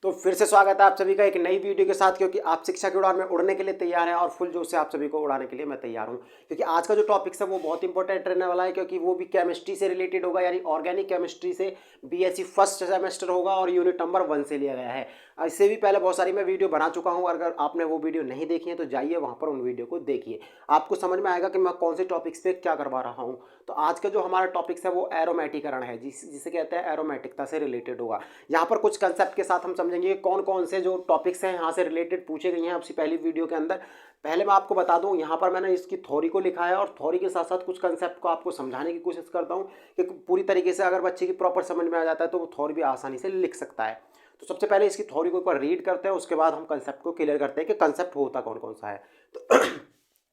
तो फिर से स्वागत है आप सभी का एक नई वीडियो के साथ, क्योंकि आप शिक्षा की उड़ान में उड़ने के लिए तैयार हैं और फुल जोश से आप सभी को उड़ाने के लिए मैं तैयार हूं। क्योंकि आज का जो टॉपिक है वो बहुत इंपॉर्टेंट रहने वाला है, क्योंकि वो भी केमिस्ट्री से रिलेटेड होगा, यानी ऑर्गेनिक केमिस्ट्री से बीएससी फर्स्ट सेमेस्टर होगा और यूनिट नंबर 1 से लिया गया है। इससे भी पहले बहुत सारी मैं वीडियो बना चुका हूँ, अगर आपने वो वीडियो नहीं देखी है तो जाइए वहाँ पर उन वीडियो को देखिए, आपको समझ में आएगा कि मैं कौन से टॉपिक्स पे क्या करवा रहा हूँ। तो आज का जो हमारा टॉपिक्स है वो एरोमेटिकरण है, जिसे कहते हैं एरोमेटिकता से रिलेटेड होगा। यहाँ पर कुछ कंसेप्ट के साथ हम समझेंगे कौन कौन से जो टॉपिक्स हैं यहाँ से रिलेटेड पूछे गए हैं आपसे पहली वीडियो के अंदर। पहले मैं आपको बता दूं, यहाँ पर मैंने इसकी थ्योरी को लिखा है और थ्योरी के साथ साथ कुछ कंसेप्ट को आपको समझाने की कोशिश करता हूँ कि पूरी तरीके से अगर बच्चे की प्रॉपर समझ में आ जाता है तो वो थ्योरी भी आसानी से लिख सकता है। तो सबसे पहले इसकी थ्योरी को एक बार रीड करते हैं, उसके बाद हम कंसेप्ट को क्लियर करते हैं कि कंसेप्ट होता कौन कौन सा है।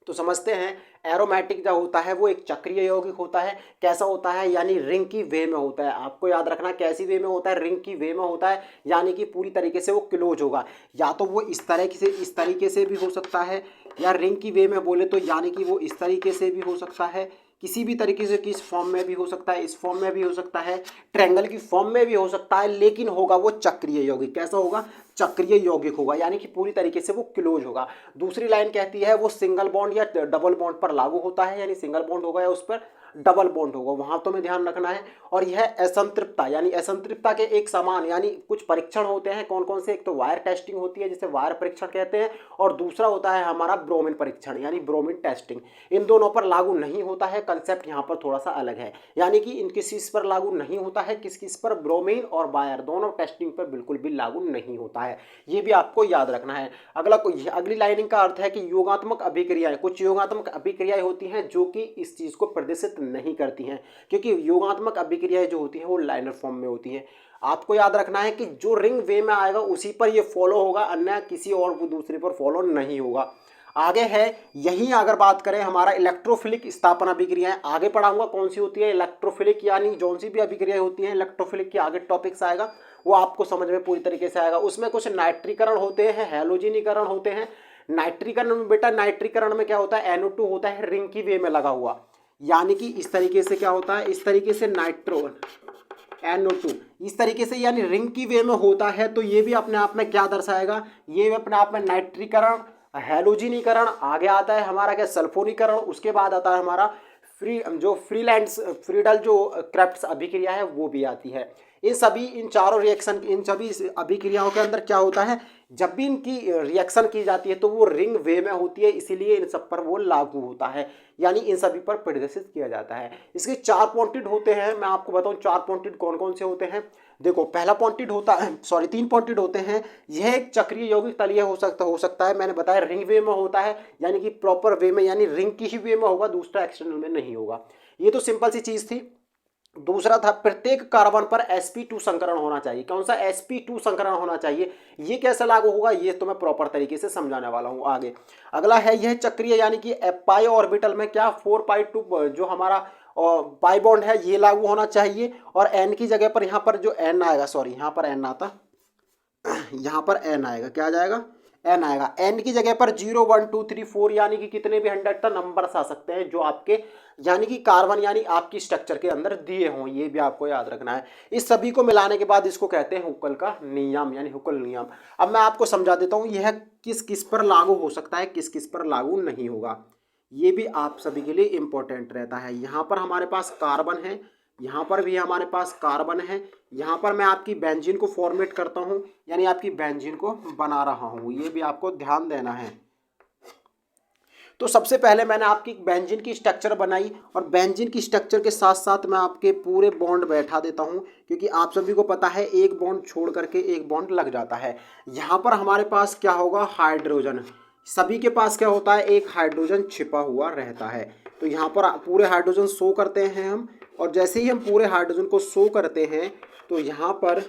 तो समझते हैं, एरोमेटिक जो होता है वो एक चक्रीय यौगिक होता है। कैसा होता है? यानी रिंग की वे में होता है। आपको याद रखना कैसी वे में होता है? रिंग की वे में होता है, यानी कि पूरी तरीके से वो क्लोज होगा। या तो वो इस तरीके से भी हो सकता है, या रिंग की वे में बोले तो यानी कि वो इस तरीके से भी हो सकता है, किसी भी तरीके से किस फॉर्म में भी हो सकता है, इस फॉर्म में भी हो सकता है, ट्रायंगल की फॉर्म में भी हो सकता है, लेकिन होगा वो चक्रीय यौगिक। कैसा होगा? चक्रीय यौगिक होगा, यानी कि पूरी तरीके से वो क्लोज होगा। दूसरी लाइन कहती है वो सिंगल बॉन्ड या डबल बॉन्ड पर लागू होता है, यानी सिंगल बॉन्ड होगा या उस पर डबल बॉन्ड होगा, वहां तो में ध्यान रखना है। और यह असंतृप्तता, यानी असंतृप्तता के एक समान, यानी कुछ परीक्षण होते हैं कौन कौन से? एक तो वायर टेस्टिंग होती है जिसे वायर परीक्षण कहते हैं, और दूसरा होता है हमारा ब्रोमीन परीक्षण यानी ब्रोमीन टेस्टिंग। इन दोनों पर लागू नहीं होता है। कंसेप्ट यहाँ पर थोड़ा सा अलग है, यानी कि इन किस पर लागू नहीं होता है, किस पर? ब्रोमीन और वायर दोनों टेस्टिंग पर बिल्कुल भी लागू नहीं होता है। ये भी आपको याद रखना है। अगली लाइनिंग का अर्थ है कि योगात्मक अभिक्रियाएं, कुछ योगात्मक अभिक्रियाएं होती हैं जो कि इस चीज को प्रदर्शित नहीं करती हैं, क्योंकि योगात्मक अभिक्रियाएं जो होती हैं वो लाइनर फॉर्म में होती हैं। आपको याद रखना है कि जो रिंग वे में आएगा उसी पर ये फॉलो होगा, अन्य किसी और दूसरे पर फॉलो नहीं होगा। आगे है, यही अगर बात करें हमारा इलेक्ट्रोफिलिक स्थापना अभिक्रियाएं, आगे पढ़ाऊंगा कौन सी होती है इलेक्ट्रोफिलिक, यानी जो सी भी अभिक्रिया होती है इलेक्ट्रोफिलिक के आगे टॉपिक्स आएगा, वो आपको समझ में पूरी तरीके से आएगा। उसमें कुछ नाइट्रीकरण होते हैं, हैलोजिनीकरण होते हैं। नाइट्रीकरण में बेटा, नाइट्रीकरण में क्या होता है? NO2 होता है रिंग की वे में लगा हुआ, यानी कि इस तरीके से क्या होता है? इस तरीके से NO2 इस तरीके से, यानी रिंग की वे में होता है। तो ये भी अपने आप में क्या दर्शाएगा? ये भी अपने आप में नाइट्रीकरण, हैलोजिनीकरण, आगे आता है हमारा क्या? सल्फोनीकरण, उसके बाद आता है हमारा फ्रीडल जो क्रेफ्ट्स अभिक्रिया है वो भी आती है। इन सभी अभिक्रियाओं के अंदर क्या होता है? जब भी इनकी रिएक्शन की जाती है तो वो रिंग वे में होती है, इसीलिए इन सब पर वो लागू होता है, यानी इन सभी पर प्रदर्शित किया जाता है। इसके 4 पॉइंटेड होते हैं, मैं आपको बताऊं 4 पॉइंटेड कौन कौन से होते हैं। देखो, पहला पॉइंटेड होता है, 3 पॉइंटेड होते हैं। यह एक चक्रीय यौगिक तलीय हो सकता है, मैंने बताया रिंग वे में होता है, यानी कि प्रॉपर वे में, यानी रिंग की ही वे में होगा, दूसरा एक्सटर्नल में नहीं होगा। ये तो सिंपल सी चीज थी। दूसरा था, प्रत्येक कार्बन पर sp2 संकरण होना चाहिए। कौन सा? sp2 संकरण होना चाहिए। ये कैसे लागू होगा ये तो मैं प्रॉपर तरीके से समझाने वाला हूं आगे। अगला है यह चक्रीय, यानी कि पाई ऑर्बिटल में क्या 4π2 जो हमारा पाई बॉन्ड है ये लागू होना चाहिए, और n की जगह पर यहाँ पर जो n आएगा, सॉरी यहाँ पर n आता, यहाँ पर n आएगा, क्या आ जाएगा? n आएगा। n की जगह पर 0 1 2 3 4 यानी कि कितने भी 100 तक नंबर्स आ सकते हैं जो आपके, यानी कि कार्बन यानी आपकी स्ट्रक्चर के अंदर दिए हों, ये भी आपको याद रखना है। इस सभी को मिलाने के बाद इसको कहते हैं हुक्कल का नियम, यानी हुक्कल नियम। अब मैं आपको समझा देता हूँ यह किस किस पर लागू हो सकता है, किस किस पर लागू नहीं होगा। ये भी आप सभी के लिए इंपॉर्टेंट रहता है। यहाँ पर हमारे पास कार्बन है, यहाँ पर भी हमारे पास कार्बन है, यहाँ पर मैं आपकी बेंजीन को फॉर्मेट करता हूँ, यानी आपकी बेंजीन को बना रहा हूँ, ये भी आपको ध्यान देना है। तो सबसे पहले मैंने आपकी बेंजीन की स्ट्रक्चर बनाई, और बेंजीन की स्ट्रक्चर के साथ साथ मैं आपके पूरे बॉन्ड बैठा देता हूँ, क्योंकि आप सभी को पता है एक बॉन्ड छोड़ करके एक बॉन्ड लग जाता है। यहाँ पर हमारे पास क्या होगा? हाइड्रोजन। सभी के पास क्या होता है? एक हाइड्रोजन छिपा हुआ रहता है। तो यहाँ पर पूरे हाइड्रोजन शो करते हैं हम, और जैसे ही हम पूरे हाइड्रोजन को शो करते हैं तो यहाँ पर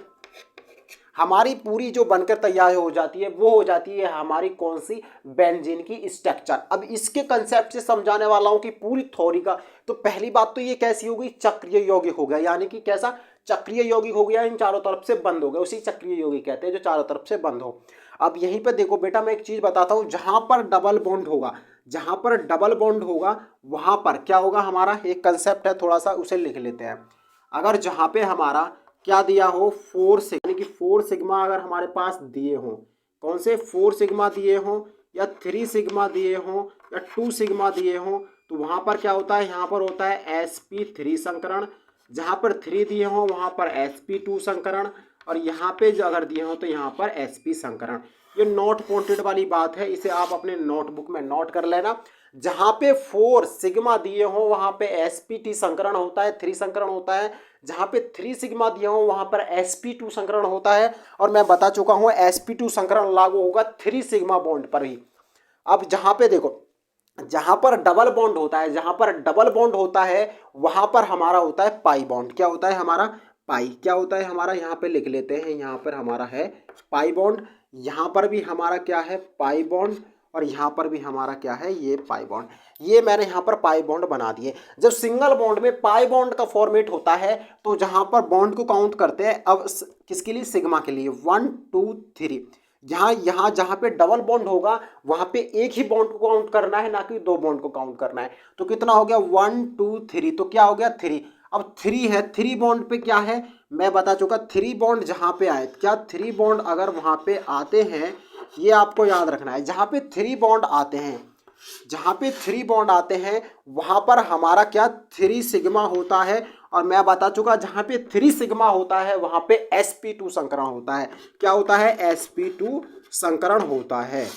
हमारी पूरी जो बनकर तैयार हो जाती है वो हो जाती है हमारी कौन सी? बेंजीन की स्ट्रक्चर। अब इसके कंसेप्ट से समझाने वाला हूं कि पूरी थ्योरी का। तो पहली बात तो ये कैसी होगी? चक्रीय यौगिक हो गया, यानी कि कैसा? चक्रीय यौगिक हो गया, इन चारों तरफ से बंद हो गया, उसी चक्रीय यौगिक कहते हैं जो चारों तरफ से बंद हो। अब यहीं पर देखो बेटा, मैं एक चीज बताता हूं, जहां पर डबल बॉन्ड होगा, जहां पर डबल बॉन्ड होगा वहां पर क्या होगा? हमारा एक कंसेप्ट है, थोड़ा सा उसे लिख लेते हैं। अगर जहां पे हमारा क्या दिया हो, 4 सिग्मा, यानी कि 4 सिग्मा अगर हमारे पास दिए हों, कौन से 4 सिग्मा दिए हों या 3 सिग्मा दिए हों या 2 सिग्मा दिए हों, तो वहाँ पर क्या होता है, यहाँ पर होता है sp3 संकरण, जहाँ पर 3 दिए हों वहाँ पर sp2 संकरण, और यहाँ पे जो अगर दिए हों तो यहाँ पर sp संकरण। ये नोट पॉइंटेड वाली बात है, इसे आप अपने नोटबुक में नोट कर लेना। जहाँ पे 4 सिग्मा दिए हों वहाँ पे sp3 संकरण होता है, 3 संकरण होता है। जहाँ पे 3 सिग्मा दिया हो वहाँ पर sp2 संकरण होता है, और मैं बता चुका हूँ sp2 संकरण लागू होगा 3 सिग्मा बॉन्ड पर ही। अब जहाँ पे देखो, जहाँ पर डबल बॉन्ड होता है, जहाँ पर डबल बॉन्ड होता है वहाँ पर हमारा होता है पाई बॉन्ड। क्या होता है हमारा, पाई। क्या होता है हमारा, यहाँ पे लिख लेते हैं, यहाँ पर हमारा है पाई बॉन्ड, यहाँ पर भी हमारा क्या है, पाई बॉन्ड, और यहाँ पर भी हमारा क्या है, ये पाई बॉन्ड। ये मैंने यहाँ पर पाई बॉन्ड बना दिए। जब सिंगल बॉन्ड में पाई बॉन्ड का फॉर्मेट होता है तो जहाँ पर बॉन्ड को काउंट करते हैं, अब किसके लिए, सिग्मा के लिए, 1 2 3। यहाँ जहाँ पे डबल बॉन्ड होगा वहाँ पे एक ही बॉन्ड को काउंट करना है, ना कि 2 बॉन्ड को काउंट करना है। तो कितना हो गया, 1 2 3, तो क्या हो गया 3। अब 3 है, 3 बॉन्ड पे क्या है, मैं बता चुका, 3 बॉन्ड जहाँ पे आए, क्या 3 बॉन्ड अगर वहाँ पे आते हैं, ये आपको याद रखना है, जहाँ पे 3 बॉन्ड आते हैं, जहाँ पे 3 बॉन्ड आते हैं वहाँ पर हमारा क्या, 3 सिग्मा होता है। और मैं बता चुका, जहाँ पे 3 सिग्मा होता है वहाँ पे sp2 संकरण होता है। क्या होता है, sp2 संकरण होता है।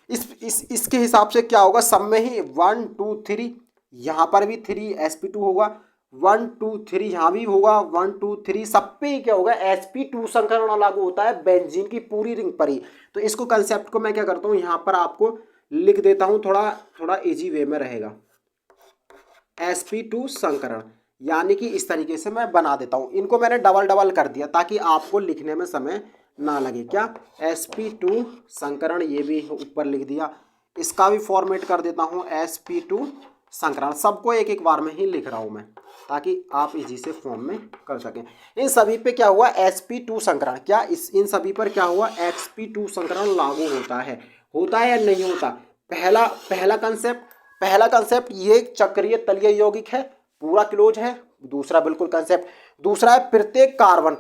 इसके हिसाब से क्या होगा, सब में ही 1 2 3, यहाँ पर भी 3 sp2 होगा, 1 2 3 यहाँ भी होगा, 1 2 3 सब पे ही क्या होगा, sp2 संकरण लागू होता है बेंजीन की पूरी रिंग पर ही। तो इसको कंसेप्ट को मैं क्या करता हूँ, यहाँ पर आपको लिख देता हूँ, थोड़ा थोड़ा इजी वे में रहेगा। sp2 संकरण, यानी कि इस तरीके से मैं बना देता हूँ, इनको मैंने डबल डबल कर दिया ताकि आपको लिखने में समय ना लगे। क्या, sp2 संकरण, ये भी ऊपर लिख दिया। इसका भी फॉर्मेट कर देता हूँ sp2 संकरण। सबको एक एक बार में ही लिख रहा हूँ मैं ताकि आप इजी से फॉर्म में कर सकें। इन सभी पे क्या हुआ, sp2 संकरण, क्या इन सभी पर क्या हुआ, sp2 संकरण लागू होता है या नहीं होता। पहला कंसेप्ट ये चक्रीय तलीय यौगिक है, पूरा क्लोज है। दूसरा बिल्कुल कंसेप्ट, दूसरा है प्रत्येक कार्बन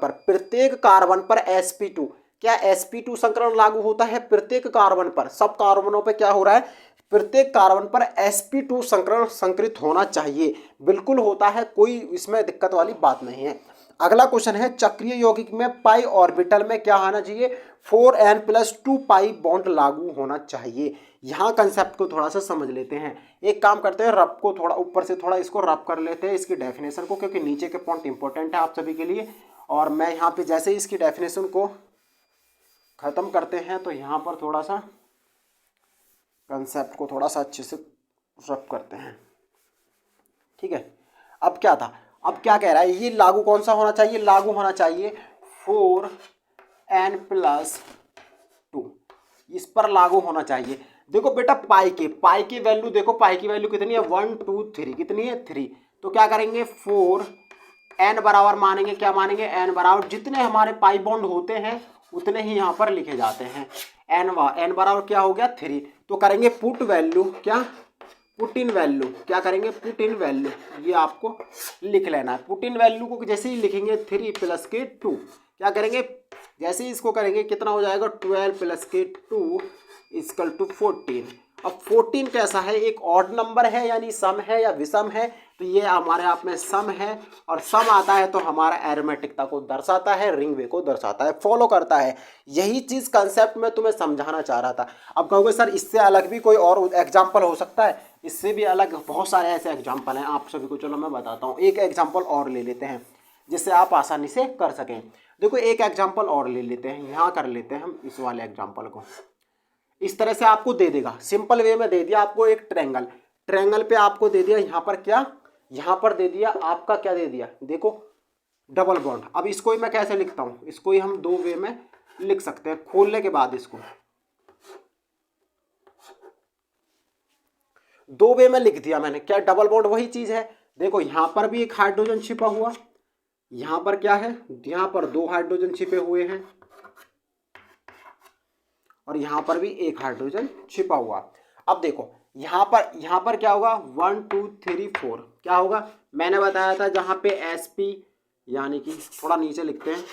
पर sp2, क्या sp2 संकरण लागू होता है प्रत्येक कार्बन पर, सब कार्बनों पे क्या हो रहा है, प्रत्येक कार्बन पर sp2 संकरण संकृत होना चाहिए, बिल्कुल होता है, कोई इसमें दिक्कत वाली बात नहीं है। अगला क्वेश्चन है, चक्रीय यौगिक में पाई ऑर्बिटल में क्या आना चाहिए, 4n+2 पाई बॉन्ड लागू होना चाहिए। यहाँ कंसेप्ट को थोड़ा सा समझ लेते हैं। एक काम करते हैं, रब को थोड़ा ऊपर से थोड़ा इसको रब कर लेते हैं, इसकी डेफिनेशन को, क्योंकि नीचे के पॉइंट इंपॉर्टेंट है आप सभी के लिए। और मैं यहाँ पे जैसे ही इसकी डेफिनेशन को ख़त्म करते हैं तो यहाँ पर थोड़ा सा कंसेप्ट को थोड़ा सा अच्छे से रब करते हैं, ठीक है। अब क्या था, अब क्या कह रहा है, ये लागू कौन सा होना चाहिए, लागू होना चाहिए 4n+2, इस पर लागू होना चाहिए। देखो बेटा, पाई की वैल्यू देखो, पाई की वैल्यू कितनी है, 1 2 3, कितनी है 3। तो क्या करेंगे, 4n बराबर मानेंगे, क्या मानेंगे, n बराबर जितने हमारे पाई बॉन्ड होते हैं उतने ही यहाँ पर लिखे जाते हैं। n बराबर क्या हो गया, 3। तो करेंगे पुट वैल्यू, क्या, पुट इन वैल्यू, क्या करेंगे, पुट इन वैल्यू, ये आपको लिख लेना है। पुट इन वैल्यू को जैसे ही लिखेंगे 3 + के 2, क्या करेंगे, जैसे ही इसको करेंगे कितना हो जाएगा, 12 + के 2 = 14। अब 14 कैसा है, एक ऑड नंबर है यानी सम है या विषम है, तो ये हमारे आप में सम है, और सम आता है तो हमारा एरोमेटिकता को दर्शाता है, रिंग वे को दर्शाता है, फॉलो करता है। यही चीज़ कंसेप्ट में तुम्हें समझाना चाह रहा था। अब कहोगे सर इससे अलग भी कोई और एग्जाम्पल हो सकता है, इससे भी अलग बहुत सारे ऐसे एग्जाम्पल हैं आप सभी को, चलो मैं बताता हूँ। एक एग्जाम्पल और ले लेते हैं जिससे आप आसानी से कर सकें। देखो एक एग्जाम्पल और ले लेते हैं, यहाँ कर लेते हैं हम इस वाले एग्जाम्पल को। इस तरह से आपको दे देगा, सिंपल वे में दे दिया आपको एक ट्रायंगल पे आपको दे दिया, यहाँ पर क्या, यहाँ पर दे दिया आपका, क्या दे दिया, देखो डबल बॉन्ड। अब इसको ही मैं कैसे लिखता हूँ, इसको ही हम 2 वे में लिख सकते हैं, खोलने के बाद इसको 2 वे में लिख दिया मैंने। क्या, डबल बॉन्ड वही चीज है, देखो यहाँ पर भी एक हाइड्रोजन छिपा हुआ, यहाँ पर क्या है, यहाँ पर 2 हाइड्रोजन छिपे हुए हैं, और यहाँ पर भी एक हाइड्रोजन छिपा हुआ। अब देखो यहाँ पर क्या होगा, 1 2 3 4, क्या होगा, मैंने बताया था जहाँ पे sp यानी कि थोड़ा नीचे लिखते हैं,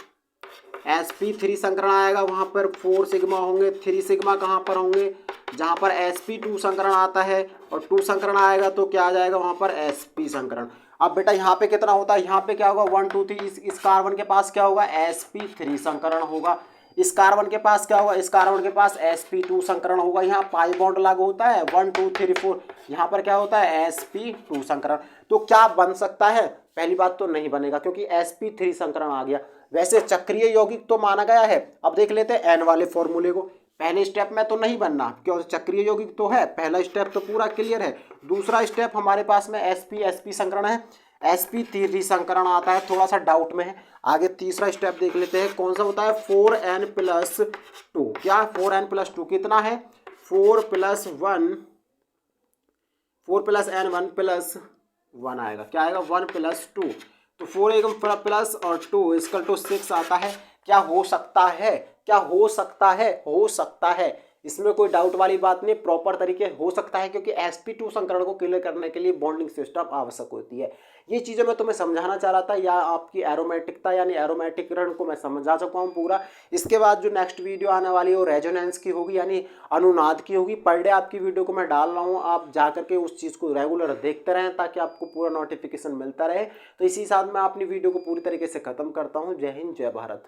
sp3 संकरण आएगा, वहाँ पर 4 सिग्मा होंगे, 3 सिग्मा कहाँ पर होंगे, जहाँ पर sp2 संकरण आता है और 2 संकरण आएगा तो क्या आ जाएगा वहाँ पर sp संकरण। अब बेटा यहाँ पे कितना होता है, यहाँ पे क्या होगा 1 2 3, इस कार्बन के पास क्या होगा sp3 संकरण होगा, इस कार्बन के पास क्या होगा, इस कार्बन के पास sp2 संकरण होगा। यहाँ पाई बॉन्ड लागू होता है 1 2 3 4, यहाँ पर क्या होता है sp2 संकरण। तो क्या बन सकता है, पहली बात तो नहीं बनेगा क्योंकि sp3 संकरण आ गया। वैसे चक्रीय यौगिक तो माना गया है। अब देख लेते हैं एन वाले फॉर्मूले को। पहले स्टेप में तो नहीं बनना क्यों, चक्रीय यौगिक तो है, पहला स्टेप तो पूरा क्लियर है। दूसरा स्टेप हमारे पास में sp संकरण है, sp3 संकरण आता है, थोड़ा सा डाउट में है। आगे तीसरा स्टेप देख लेते हैं कौन सा होता है 4n+2। क्या 4n+2 कितना है 4 + n1 आएगा, क्या आएगा 1+2। तो 4 एक प्लस और 2 = 6 आता है। क्या हो सकता है, क्या हो सकता है, हो सकता है, इसमें कोई डाउट वाली बात नहीं, प्रॉपर तरीके हो सकता है क्योंकि sp2 संकरण को क्लियर करने के लिए बॉन्डिंग सिस्टम आवश्यक होती है। ये चीज़ें मैं तुम्हें समझाना चाह रहा था, या आपकी एरोमेटिकता यानी एरोमेटिकरण को मैं समझा चुका हूँ पूरा। इसके बाद जो नेक्स्ट वीडियो आने वाली है वो रेजोनेंस की होगी यानी अनुनाद की होगी। पर डे आपकी वीडियो को मैं डाल रहा हूँ, आप जा करके उस चीज़ को रेगुलर देखते रहें ताकि आपको पूरा नोटिफिकेशन मिलता रहे। तो इसी साथ मैं अपनी वीडियो को पूरी तरीके से खत्म करता हूँ। जय हिंद, जय भारत।